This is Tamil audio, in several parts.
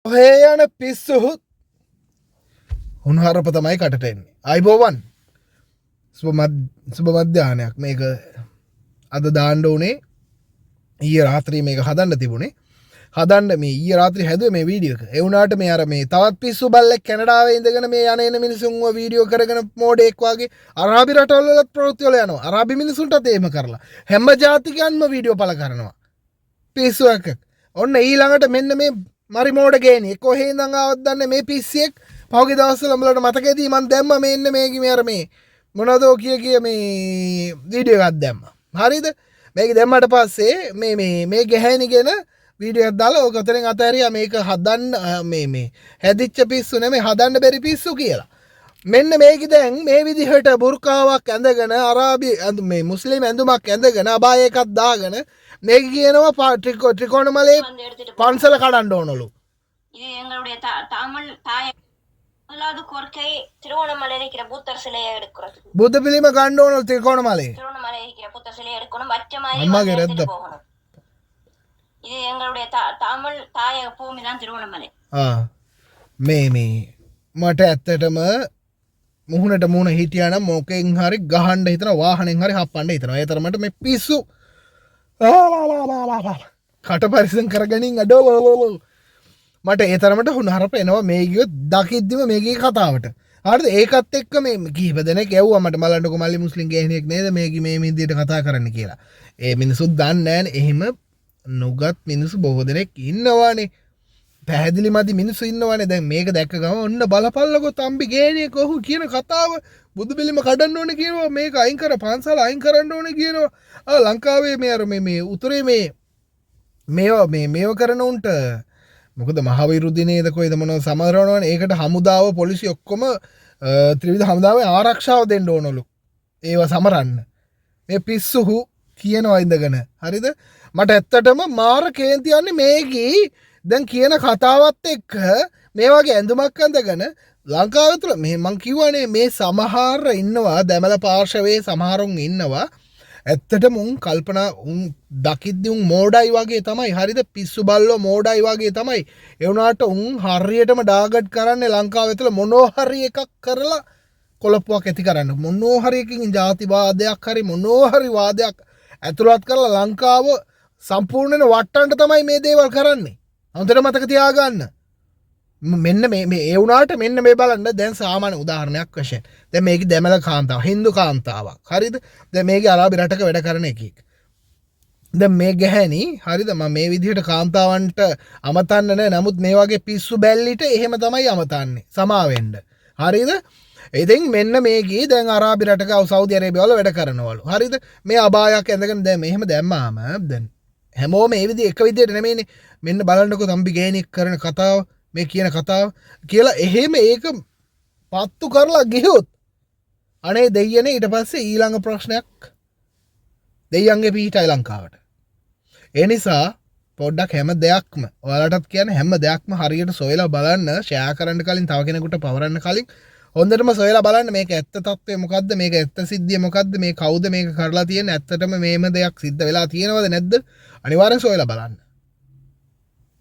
ඔහේ යන පිස්සුහුත් උන්හරප තමයි කටට එන්නේ. අයිබෝවන් සුබ මධ්‍යානයක් මේක අද දාණ්ඩ වනේ ඊය රාත්‍රී මේක හදන්න තිබුණේ හදන්න මේ ඊය රාත්‍රී හැදුව මේ වීඩියෝක. ඒ වුණාට මේ අර මේ තවත් පිස්සු බල්ලෙක් කැනඩාවේ ඉඳගෙන මේ යන මිනිසුන්ව වීඩියෝ කරගෙන මෝඩෙක් වගේ අරාබි රටවල වලත් ප්‍රවෘත්ති වල යනවා. අරාබි මිනිසුන්ටත් එහෙම කරලා හැම ජාතිකයන්ම වීඩියෝ පළ කරනවා. පිස්සු එකක්. ඔන්න ඊළඟට මෙන්න මේ මරි මෝඩ ගේනේ කොහේ ඉඳන් ආවද දන්නේ මේ පිස්සියෙක් පහුගිය දවස්වල උඹලට මතකෙදී මන් දැම්ම මෙන්න මේකි මේ අර මේ මොනවද කිය මේ වීඩියෝ එකක් දැම්මා. හරිද? මේක දැම්මට පස්සේ මේ ගැහැණිගෙන වීඩියෝ එකක් දාලා ඔක අතරින් අතහැරියා මේක හදන්න මේ හැදිච්ච පිස්සු නෙමෙයි හදන්න බැරි පිස්සු කියලා. මෙන්න මේක දැන් මේ විදිහට බුර්කාවක් ඇඳගෙන අරාබි මේ මුස්ලිම් ඇඳුමක් ඇඳගෙන අබාය එකක් දාගෙන මේක කියනවා ත්‍රිකෝණමලේ පන්සල කඩන්න ඕනලු. இது எங்களுடைய தமிழ் தாய முதலாவது கோரிக்கை திருவோணமலை இருக்கிற புத்தர் சிலையை எடுக்கிறது. බුද්ධ පිළිම ගන්න ඕනලු ත්‍රිකෝණමලේ. திருவோணமலை இருக்கிற புத்தர் சிலையை எடுக்கணும். மற்ற மாதிரி எடுத்துட்டு போகணும். இது எங்களுடைய தமிழ் தாயக பூமி தான் திருவோணமலை. මේ මට ඇත්තටම මුහුණට මුහුණ හිටියා නම් මොකෙන් හරි ගහන්න හිතන වාහනෙන් හරි හප්පන්න හිතනවා. ඒ තරමට මේ පිස්සු කට පරිසම් කරගනින් අඩෝ මට ඒ තරමට හුනහරප එනවා මේ ගියොත් දකිද්දිම මේකේ කතාවට. හරිද? ඒකත් එක්ක මේ කීප දෙනෙක් ඇව්වා මට බලන්නකො මල්ලි මුස්ලිම් ගෑණියෙක් නේද මේක මේ විදිහට කතා කරන්න කියලා. ඒ මිනිස්සුත් දන්නේ නැහැනේ. එහෙම නුගත් මිනිස්සු බොහෝ දෙනෙක් ඉන්නවානේ. පැහැදිලි මදි මිනිස්සු ඉන්නවානේ. දැන් මේක දැක්ක ගම ඔන්න බලපල්ලකෝ තම්බි ගෑණියෙක් ඔහු කියන කතාව බුදු පිළිම කඩන්න ඕනේ කියනවා. මේක අයින් කර පන්සල අයින් කරන්න ඕනේ කියනවා. ලංකාවේ මේ අර මේ උතුරේ මේව කරන උන්ට මොකද මහවිරු දිනේද කොයිද මොනව සමරනවනේ. ඒකට හමුදාව පොලිසිය ඔක්කොම ත්‍රිවිධ හමුදාවේ ආරක්ෂාව දෙන්න ඕනලු. ඒව සමරන්න. මේ පිස්සුහු කියනවා ඉඳගෙන. හරිද? මට ඇත්තටම මාර කේන්ති යන්නේ මේකී දැන් කියන කතාවත් එක්ක මේ වගේ ඇඳුමක් අඳගෙන ලංකාව තුළ මේ මං කිව්වනේ මේ සමහර ඉන්නවා දැමල පාර්ශවයේ සමහරුන් ඉන්නවා ඇත්තටම උන් කල්පනා උන් දකිද්දි උන් මෝඩයි වගේ තමයි. හරිද? පිස්සු බල්ලෝ මෝඩයි වගේ තමයි. ඒ වුණාට උන් හරියටම ඩාගට් කරන්නේ ලංකාව තුළ මොනෝ හරි එකක් කරලා කොළප්පුවක් ඇති කරන්න. මොනෝ හරි එකකින් ජාතිවාදයක් හරි මොනෝ හරි වාදයක් ඇතුළත් කරලා ලංකාව සම්පූර්ණයෙන් වට්ටන්න තමයි මේ දේවල් කරන්නේ. හොඳට මතක තියාගන්න. මෙන්න මේ ඒ වුණාට මෙන්න මේ බලන්න දැන් සාමාන්‍ය උදාහරණයක් වශයෙන් දැන් මේක දෙමළ කාන්තාව හින්දු කාන්තාවක්. හරිද? දැන් මේක අරාබි රටක වැඩ කරන එකෙක්. දැන් මේ ගැහැණි හරිද මම මේ විදිහට කාන්තාවන්ට අමතන්න නෑ. නමුත් මේ වගේ පිස්සු බැල්ලිට එහෙම තමයි අමතන්නේ. සමාවෙන්න. හරිද? ඉතින් මෙන්න මේකී දැන් අරාබි රටක සෞදි අරේබියාව වල වැඩ කරනවලු. හරිද? මේ අබායක් ඇඳගෙන දැන් මෙහෙම දැම්මාම දැන් හැමෝම මේ විදිහ එක විදිහට නෙමෙයිනේ. මෙන්න බලන්නකෝ තම්බි ගෑණියෙක් කරන කතාව මේ කියන කතාව කියලා එහෙම ඒක පත්තු කරලා ගියොත් අනේ දෙයියනේ ඊට පස්සේ ඊළඟ ප්‍රශ්නයක් දෙයියන්ගේ පිටයි ලංකාවට. ඒ නිසා පොඩ්ඩක් හැම දෙයක්ම ඔයාලටත් කියන්නේ හැම දෙයක්ම හරියට සොයලා බලන්න ෂෙයා කරන්න කලින් තව කෙනෙකුට පවරන්න කලින් හොඳටම සොයලා බලන්න මේක ඇත්ත තත්ත්වය මොකද්ද මේක ඇත්ත සිද්ධිය මොකද්ද මේ කවුද මේක කරලා තියෙන්නේ ඇත්තටම මේම දෙයක් සිද්ධ වෙලා තියෙනවද නැද්ද අනිවාර්යෙන් සොයලා බලන්න.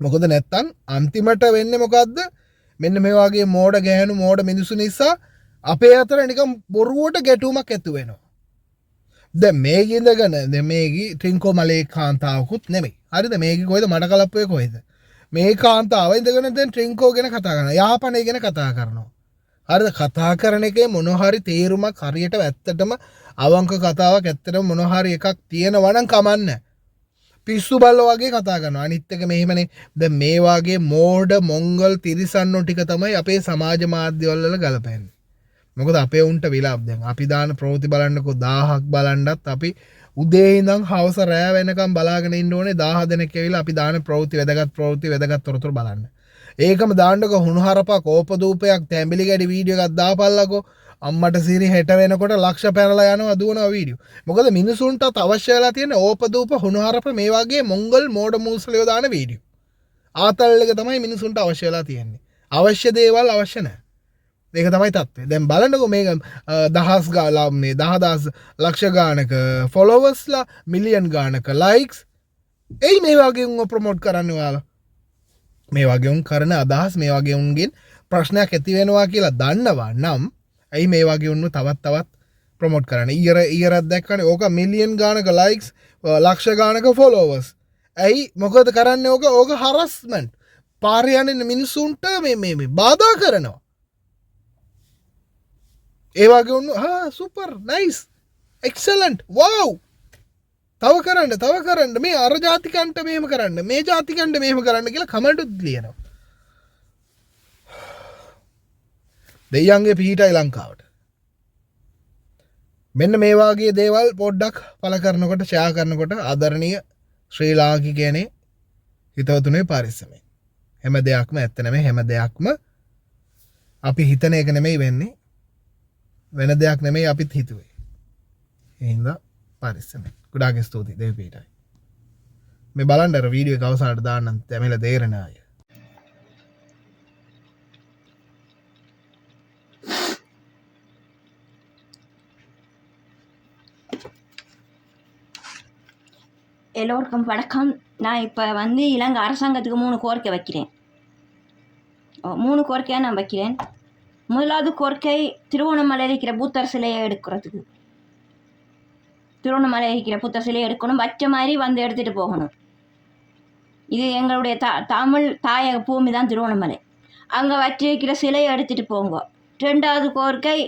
මොකද නැත්තම් අන්තිමට වෙන්නේ මොකද්ද? මෙන්න මේ වගේ මෝඩ ගැහණු මෝඩ මිනිස්සු නිසා අපේ අතර නිකන් බොරුවට ගැටුමක් ඇති වෙනවා. දැන් මේක ඉඳගෙන දැන් මේකි ට්‍රින්කෝ මලේ කාන්තාවකුත් නෙමෙයි. හරිද? මේක කොහෙද මඩ කලප්පුවේ කොහෙද? මේ කාන්තාව ඉඳගෙන දැන් ට්‍රින්කෝ ගැන කතා කරනවා. යාපනය ගැන කතා කරනවා. හරිද? කතා කරන එකේ මොන හරි තේරුමක් හරියට ඇත්තටම අවංක කතාවක් ඇත්තටම මොන හරි එකක් තියෙනවා නම් කමන්නේ. පිස්සු බල්ලෝ වගේ කතා කරනවා. අනිත් එක මෙහෙමනේ. දැන් මේ වාගේ මෝඩ මොංගල් තිරිසන්නෝ ටික තමයි අපේ සමාජ මාධ්‍යවල වල ගලපන්නේ. මොකද අපේ උන්ට විලාප දැන් අපි දාන ප්‍රවෘත්ති බලන්නකෝ 1000ක් බලන්නත් අපි උදේ ඉඳන් හවස රෑ වෙනකම් බලාගෙන ඉන්න ඕනේ 1000 දෙනෙක් ඇවිල්ලා අපි දාන ප්‍රවෘත්ති වැදගත් තොරතුරු බලන්න. ඒකම දාන්නකෝ හුණුහරපක් ඕපදූපයක් තැඹිලි ගැඩි වීඩියෝ එකක් දාපල්ලකෝ අම්මට සිරි හෙට වෙනකොට ලක්ෂ පැනලා යනවා දුවනවා වීඩියෝ. මොකද මිනිසුන්ටත් අවශ්‍ය වෙලා තියෙන ඕපදූප හුණුහරප මේ වගේ මොංගල් මෝඩ මූස්ලියෝ දාන වීඩියෝ. ආතල් එක තමයි මිනිසුන්ට අවශ්‍ය වෙලා තියෙන්නේ. අවශ්‍ය දේවල් අවශ්‍ය නැහැ. ඒක තමයි තත්ත්වය. දැන් බලන්නකෝ මේක දහස් ගාලා මේ 10000 ලක්ෂ ගානක ෆොලෝවර්ස්ලා මිලියන් ගානක ලයික්ස් එයි මේ වගේ උන් ප්‍රොමෝට් කරන්න ඔයාලා. මේ වගේ උන් කරන අදහස් මේ වගේ උන්ගෙන් ප්‍රශ්නයක් ඇති වෙනවා කියලා දන්නවා නම් ඇයි මේ වගේ උන්ව තවත් ප්‍රොමෝට් කරන්න ඊරත් දැක්කන ඕක මිලියන් ගානක ලයික්ස් ලක්ෂ ගානක ෆොලෝවර්ස් ඇයි මොකද කරන්න ඕක හරස්මන්ට් පාරයන්න මිනිස්සුන්ට මේ බාධා කරනවා ඒවාගේ උන්න සුපර් නයිස් එක්සලන්ට් වව් තව කරන්න මේ අර ජාතිකන්ට මෙහෙම කරන්න මේ ජාතිකන්ට මෙහෙම කරන්න කියලා කමෙන්ට් ලියනවා දෙයියන්ගේ පිහිටයි ලංකාවට මෙන්න මේ වාගේ දේවල් පොඩ්ඩක් පළ කරනකොට ෂෙයා කරනකොට ආදරණීය ශ්‍රී ලාංකිකයනේ හිතවතුනේ පරිස්සමෙන් හැම දෙයක්ම ඇත්ත නෙමෙයි හැම දෙයක්ම අපි හිතන එක නෙමෙයි වෙන්නේ වෙන දෙයක් නෙමෙයි අපිත් හිතුවේ ඒ හින්දා පරිස්සමෙන් ගොඩාක් ස්තුතියි දේව පීටයි මේ බලන්න අර වීඩියෝ එක අවසානට දාන්නම් තැමිල තේරෙන අය எல்லோருக்கும் வணக்கம். நான் இப்போ வந்து இலங்கை அரசாங்கத்துக்கு 3 கோரிக்கை வைக்கிறேன். 3 கோரிக்கையாக நான் வைக்கிறேன். முதலாவது கோரிக்கை திருவண்ணாமலையில் இருக்கிற புத்தர் சிலையை எடுக்கிறதுக்கு. திருவண்ணாமலையில் இருக்கிற புத்தர் சிலையை எடுக்கணும், வச்ச மாதிரி வந்து எடுத்துகிட்டு போகணும். இது எங்களுடைய தமிழ் தாயக பூமி தான் திருவண்ணாமலை. அங்கே வச்சிருக்கிற சிலையை எடுத்துகிட்டு போங்க. 2வது கோரிக்கை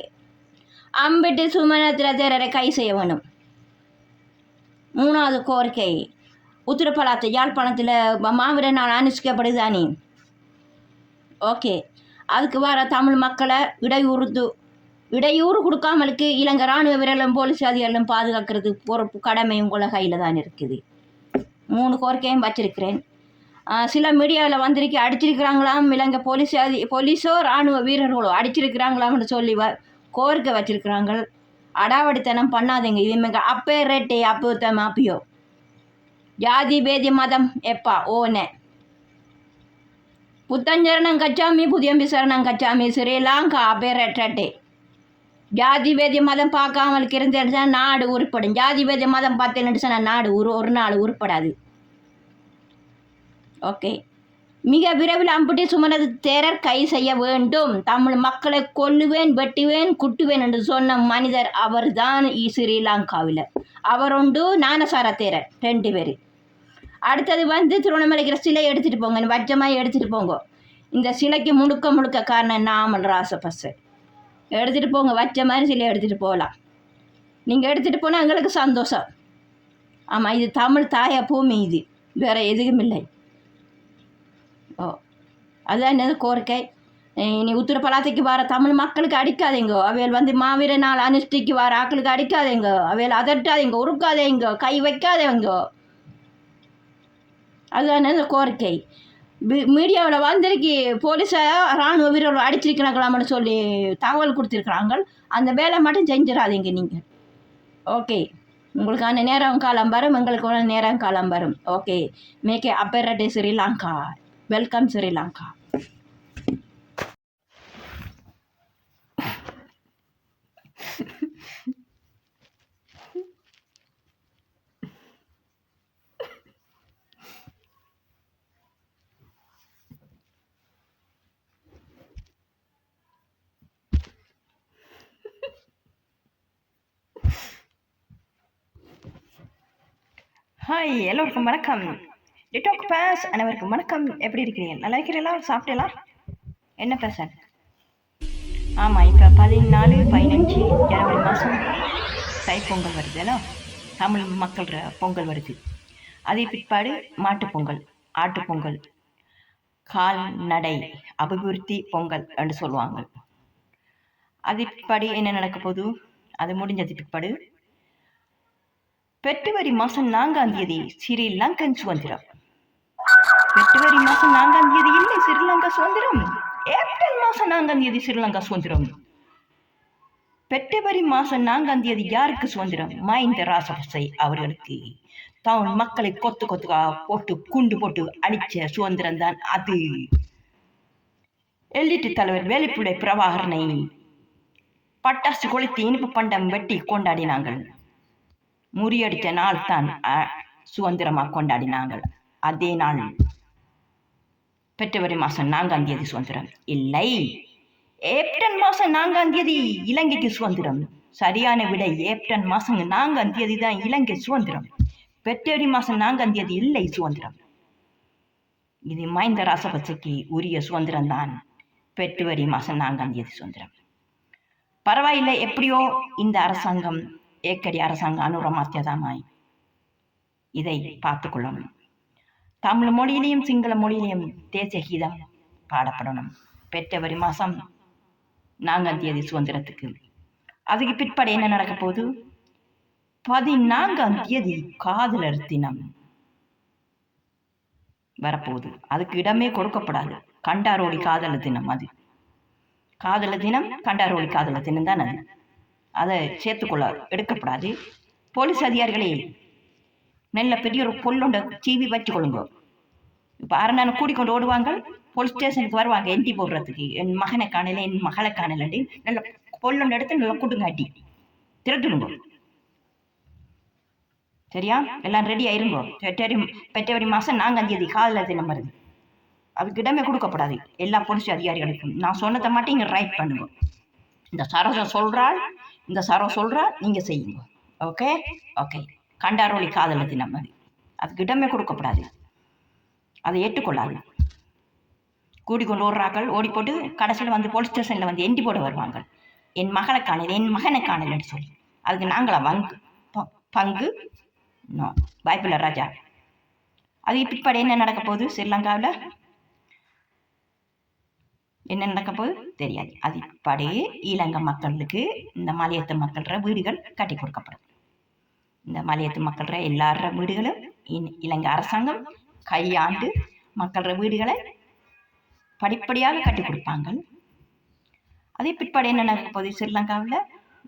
அம்பிட்டு சுமணத்தில் தேரரை கை செய்ய வேணும். 3வது கோரிக்கை உத்திரப்பலாத்து யாழ்ப்பாணத்தில் மாவீர நாள் அனுஷ்டிக்கப்படுதானே, ஓகே, அதுக்கு வர தமிழ் மக்களை இடையூறு கொடுக்காமலுக்கு இலங்கை இராணுவ வீரர்களும் போலீஸ் அதிகாரிகளும் பாதுகாக்கிறது பொறுப்பு கடமை உங்கள கையில் தான் இருக்குது. 3 கோரிக்கையும் வச்சிருக்கிறேன். சில மீடியாவில் வந்திருக்கி அடிச்சிருக்கிறாங்களாம், இலங்கை போலீஸோ இராணுவ வீரர்களோ அடிச்சிருக்கிறாங்களாம்னு சொல்லி கோரிக்கை வச்சிருக்கிறாங்க. அடாவடித்தனம் பண்ணாதீங்க. இது மிக அப்பே ரேட்டே அப்போ மாப்பியோ ஜாதி பேதி மதம் எப்பா ஓனே புத்தஞ்சரணம் கச்சாமி புதியம்பி சரணம் கச்சாமி ஸ்ரீலங்கா அப்பே ரேட்டே ஜாதி பேதி மதம் பார்க்காமலுக்கு இருந்துச்சுன்னா நாடு உருப்படும். ஜாதி பேதி மதம் பார்த்தேன்னு சொன்னால் நாடு ஒரு நாள் உருப்படாது. ஓகே, மிக விரைவில் அம்புட்டி சுமனது தேரர் கை செய்ய வேண்டும். தமிழ் மக்களை கொல்லுவேன், வெட்டுவேன், குட்டுவேன் என்று சொன்ன மனிதர் அவர் தான் ஸ்ரீலங்காவில். அவர் உண்டு, ஞானசார தேரர், 2 பேர். அடுத்தது வந்து திருவண்ணாமலைக்கிற சிலை எடுத்துகிட்டு போங்க, வச்சமாக எடுத்துகிட்டு போங்க. இந்த சிலைக்கு முழுக்க காரணம் நாமல் ராசபஸ். எடுத்துகிட்டு போங்க, வச்ச மாதிரி சிலை எடுத்துகிட்டு போகலாம். நீங்கள் எடுத்துகிட்டு போனால் எங்களுக்கு சந்தோஷம். ஆமாம், இது தமிழ் தாய பூமி, இது வேறு எதுவும் இல்லை. ஓ, அதுதான் என்னது கோரிக்கை. இனி உத்திரப்பலாத்தைக்கு வர தமிழ் மக்களுக்கு அடிக்காதீங்க. அவையில் வந்து மாவீர நாள் அனுஷ்டிக்கு வர ஆக்களுக்கு அடிக்காதீங்க. அவையில் அதட்டாதீங்க, உருக்காதீங்க, கை வைக்காதீங்க. அதுதான் என்னது கோரிக்கை. மீடியாவில் வந்திருக்கு போலீஸை இராணுவ வீரர்கள் அடிச்சிருக்கிறாங்களாம்னு சொல்லி தகவல் கொடுத்துருக்குறாங்க. அந்த வேலை மட்டும் செஞ்சிடாதீங்க நீங்கள். ஓகே, உங்களுக்கான நேரம் காலம் வரும், எங்களுக்கான நேரம் காலம் வரும். Okay, மேக்கே அப்பேரட்டே Sri Lanka. Welcome Sri Lanka. Hi, எல்லோருக்கும் வணக்கம். டிடாக் பேஸ் அனைவருக்கும் வணக்கம். எப்படி இருக்கிறீங்க? நல்லா இருக்கிறீங்களா? சாப்பிட்டீங்களா? என்ன பேசன்? ஆமாம், இப்போ 14, 15 ஜனவரி மாதம் தைப்பொங்கல் வருதுல்ல, தமிழ் மக்கள் பொங்கல் வருது. அதே பிற்பாடு மாட்டுப்பொங்கல், ஆட்டுப்பொங்கல், கால்நடை அபிவிருத்தி பொங்கல் என்று சொல்லுவாங்க. அது பிற்பாடு என்ன நடக்க போகுது? அது முடிஞ்சது பிற்பாடு பிப்ரவரி மாதம் 4ஆம் தேதி ஸ்ரீலங்கன் சுதந்திரம். பிப்ரவரி மாதம் 4ஆம் தேதி இல்லை ஸ்ரீலங்கா சுதந்திரம். ஏப்ரல் மாதம் 4ஆம் தேதி ஸ்ரீலங்கா சுதந்திரம். பிப்ரவரி மாதம் 4ஆம் தேதி யாருக்கு சுதந்திரம்? மஹிந்த ராஜபக்சே அவர்களுக்கு. தமிழ் மக்களை கொத்து போட்டு குண்டு போட்டு அடிச்ச சுதந்திரம் தான் அது. எல்லிட்டு தலைவர் வேலுப்பிள்ளை பிரபாகரனை பட்டாசு கொளுத்தி இனிப்பு பண்டம் வெட்டி கொண்டாடினாங்கள். முறியடித்த நாள் தான் சுதந்திரமாக கொண்டாடினாங்கள். அதே நாள் பிப்ரவரி மாதம் 4ஆம் தேதி சுதந்திரம் இல்லை, ஏப்ரல் மாதம் 4ஆம் தேதி இலங்கைக்கு சுதந்திரம். சரியான விடை ஏப்ரல் மாதம் 4ஆம் தேதி தான் இலங்கை சுதந்திரம். பிப்ரவரி மாதம் 4ஆம் தேதி இல்லை சுதந்திரம். இது மஹிந்த ராசபக்சக்கு உரிய சுதந்திரம் தான். பிப்ரவரி மாதம் 4ஆம் தேதி சுதந்திரம். பரவாயில்லை, எப்படியோ இந்த அரசாங்கம் ஏக்கடி அரசாங்கம் அனுரமாத்தியதாமாய் இதை பார்த்து கொள்ளணும். தமிழ் மொழியிலையும் சிங்கள மொழியிலையும் தேசிய கீதம் பாடப்படணும். பிப்ரவரி மாதம் 4ஆம் தேதி சுதந்திரத்துக்கு. அதுக்கு பிற்பாடு என்ன நடக்க போகுது? 14ஆம் தேதி காதலர் தினம் வரப்போகுது. அதுக்கு இடமே கொடுக்கப்படாது. கண்டாரோடி காதலர் தினம். அது காதலர் தினம், கண்டாரோடி காதலர் தினம் தான். அது அதை சேர்த்துக்கொள்ள எடுக்கப்படாது. போலீஸ் அதிகாரிகளே நல்ல பெரிய ஒரு பொல்லுண்ட சீவி வச்சுக்கொள்ளுங்க. இப்போ அரணான கூடிக்கொண்டு ஓடுவாங்க, போலீஸ் ஸ்டேஷனுக்கு வருவாங்க என்டி போடுறதுக்கு. என் மகனை காணல, என் மகளை காணலன்னு நல்ல பொல்லுண்ட எடுத்து நல்லா குடுங்காட்டி திரட்டுடுங்க. சரியா? எல்லாம் ரெடி ஆயிருங்கோ. பிப்ரவரி மாதம் 4ஆம் தேதி காதலர் தினம் வருது. அதுக்கு இடமே கொடுக்கப்படாது எல்லா போலீஸ் அதிகாரிகளுக்கும். நான் சொன்னதை மட்டும் இங்கே ரைட் பண்ணுங்க. இந்த சரோஜா சொல்றாள், இந்த சரோ சொல்றா, நீங்க செய்யுங்க. Okay okay. கண்டாரோலி காதலர் தினம் அது. அதுக்கு இடமே கொடுக்கப்படாது. அதை ஏற்றுக்கொள்ளாது. கூடிக்கொண்டு ஓடுறாக்கள், ஓடி போட்டு கடைசியில் வந்து போலீஸ் ஸ்டேஷனில் வந்து எண்டி போட வருவாங்க. என் மகளை காணல, என் மகனை காணலன்னு சொல்லி. அதுக்கு நாங்களா பங்கு நோ வாய்ப்பில்லை ராஜா. அது பிற்பாடு என்ன நடக்க போகுது? ஸ்ரீலங்காவில் என்ன நடக்க போகுது தெரியாது. அது பிற்பாடு இலங்கை மக்களுக்கு இந்த மலையத்து மக்கள்ற வீடுகள் கட்டி கொடுக்கப்படும். இந்த மலையத்து மக்கள்ற எல்லார வீடுகளும் இலங்கை அரசாங்கம் கையாண்டு மக்கள்ற வீடுகளை படிப்படியாக கட்டி கொடுப்பாங்க. அதே பிற்பாடு என்ன நடக்க போகுது? ஸ்ரீலங்காவில்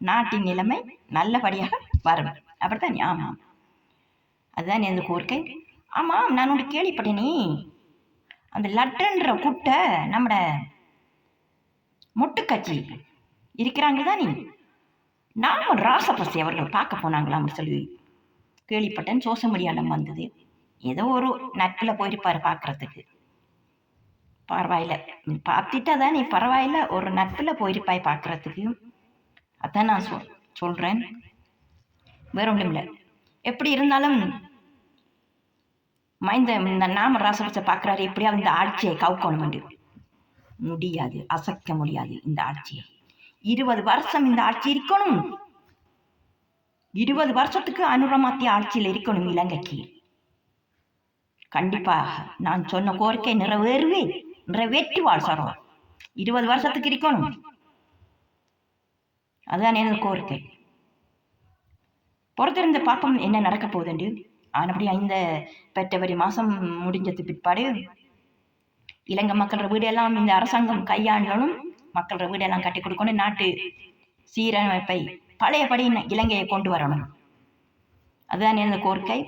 நாட்டின் நிலைமை நல்லபடியாக வரும். அப்படித்தான். ஆமாம், அதுதான் எந்த கோரிக்கை. ஆமாம், நான் ஒன்று கேள்விப்பட்டேனே, அந்த லட்டன்ற குட்டை நம்மட மொட்டுக்கட்சி இருக்கிறாங்க தானே, நாம ராசபக்சே அவர்கள் பார்க்க போனாங்களாம்னு சொல்லி கேள்விப்பட்டேன். சோசியல் மீடியாவில் வந்தது. ஏதோ ஒரு நட்பில் போயிருப்பாரு பார்க்கறதுக்கு. பரவாயில்ல, பார்த்துட்டா தான் நீ பரவாயில்ல, ஒரு நட்பில் போயிருப்பாய் பார்க்கறதுக்கு. அதான் நான் சொல்கிறேன், வேற ஒன்றும் இல்லை. எப்படி இருந்தாலும் இந்த நாம ராசபக்சே பார்க்குறாரு, எப்படியாவது இந்த ஆட்சியை கவுக்கணும். முடியாது, அசைக்க முடியாது இந்த ஆட்சியை. 20 வருஷம் இந்த ஆட்சி இருக்கணும். 20 வருஷத்துக்கு அனுரமாத்திய ஆட்சியில் இருக்கணும் இலங்கைக்கு. கண்டிப்பாக நான் சொன்ன கோரிக்கை நிறைவேற்றுவாள் சரோ. 20 வருஷத்துக்கு இருக்கணும். அதுதான் எனது கோரிக்கை. பொறுத்திருந்த பாப்பம் என்ன நடக்க போகுதுண்டு. அப்படியா இந்த பிப்ரவரி மாதம் முடிஞ்சது பிற்பாடு இலங்கை மக்களோட வீடெல்லாம் இந்த அரசாங்கம் கையாண்டணும். மக்களோட வீடெல்லாம் கட்டி கொடுக்கணும். நாட்டு சீரமைப்பை பழையபடி இலங்கையை கொண்டு வரணும். அதுதான் எனது கோரிக்கை.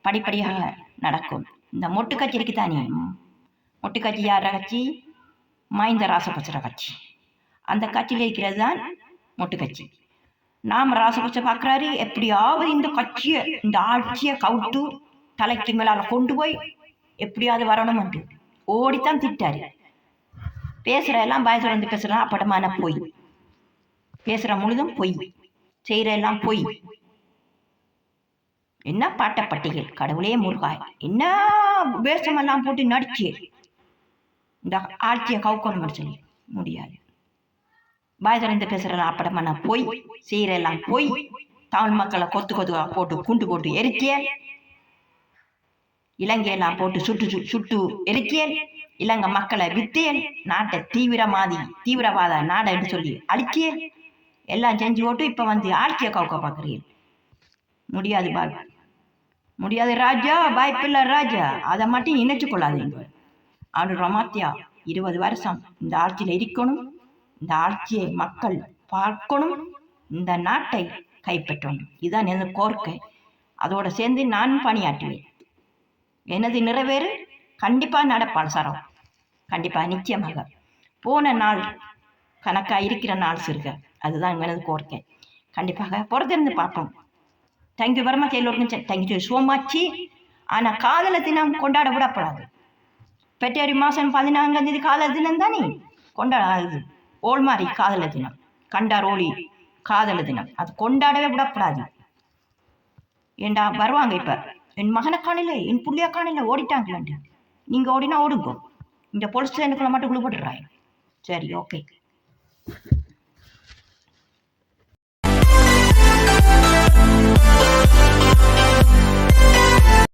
படிப்படியாக நடக்கும். இந்த மொட்டு கட்சி இருக்குதானே, மொட்டு கட்சி யார கட்சி? மஹிந்த ராசபக்ச கட்சி. அந்த கட்சியில் இருக்கிறது தான் மொட்டு கட்சி. நாம் ராசபக்ச பார்க்குறாரு, எப்படியாவது இந்த கட்சியை, இந்த ஆட்சியை கவுட்டு தலைக்கு மேலால கொண்டு போய் எப்படியாவது வரணும்ட்டு ஓடித்தான் திட்டாரு. பேசுகிற எல்லாம் பயத்துல வந்து பேசுகிறான். அப்படமான பொய். பேசுகிற முழுதும் பொய், செய்கிற எல்லாம் பொய். என்ன பாட்டப்பட்டிகள், கடவுளே முருகாய், என்ன வேஷமெல்லாம் போட்டு நடிச்சு இந்த ஆட்சியை கவுக்கணும்னு சொல்லி முடியாது. பயத்திலிருந்து பேசுகிறலாம் அப்படமான பொய், செய்கிற எல்லாம் பொய். தமிழ் மக்களை கொத்து போட்டு குண்டு போட்டு எரிக்கியல், இலங்கையெல்லாம் போட்டு சுட்டு எரிக்கியல், இலங்கை மக்களை வித்தியல், நாட்டை தீவிரவாத நாடை என்று சொல்லி அழிக்கியல், எல்லாம் செஞ்சு போட்டு இப்போ வந்து ஆட்சியை கவுக்க பார்க்குறீர்கள். முடியாது பாய், முடியாது ராஜா, வாய்ப்பில்லை ராஜா. அதை மட்டும் நினைச்சு கொள்ளாதீங்க. அவனு ரொமாத்தியா 20 வருஷம் இந்த ஆட்சியில் இருக்கணும். இந்த ஆட்சியை மக்கள் பார்க்கணும். இந்த நாட்டை கைப்பற்றணும். இதுதான் எனது கோரிக்கை. அதோடு சேர்ந்து நான் பணியாற்றுவேன். எனது நிறைவேறு கண்டிப்பாக நடப்பாள் சரம். கண்டிப்பாக, நிச்சயமாக. போன நாள் கணக்காக இருக்கிற நாள் சிறுக. அதுதான் எனது கோரிக்கை. கண்டிப்பாக பொறுத்திருந்து பார்ப்போம். தேங்க்யூ வெரி மச் எல்லோருக்கும். Thank you so much. ஆனால் காதலர் தினம் கொண்டாட விடப்படாது. பிப்ரவரி மாதம் 14ஆம் தேதி காதலர் தினம் தானே கொண்டாடுது. ஓல்மாரி காதலர் தினம், கண்டார் ஓலி காதலர் தினம், அது கொண்டாடவே விடக்கூடாது. ஏண்டா வருவாங்க இப்போ என் மகனை காணல, என் புள்ளைய காணல, ஓடிட்டாங்களாண்டு. நீங்கள் ஓடினா ஓடுங்க, இந்த போலீஸ் ஸ்டேஷனுக்குள்ள மட்டும் விழுபடுறாய். சரி, ஓகே.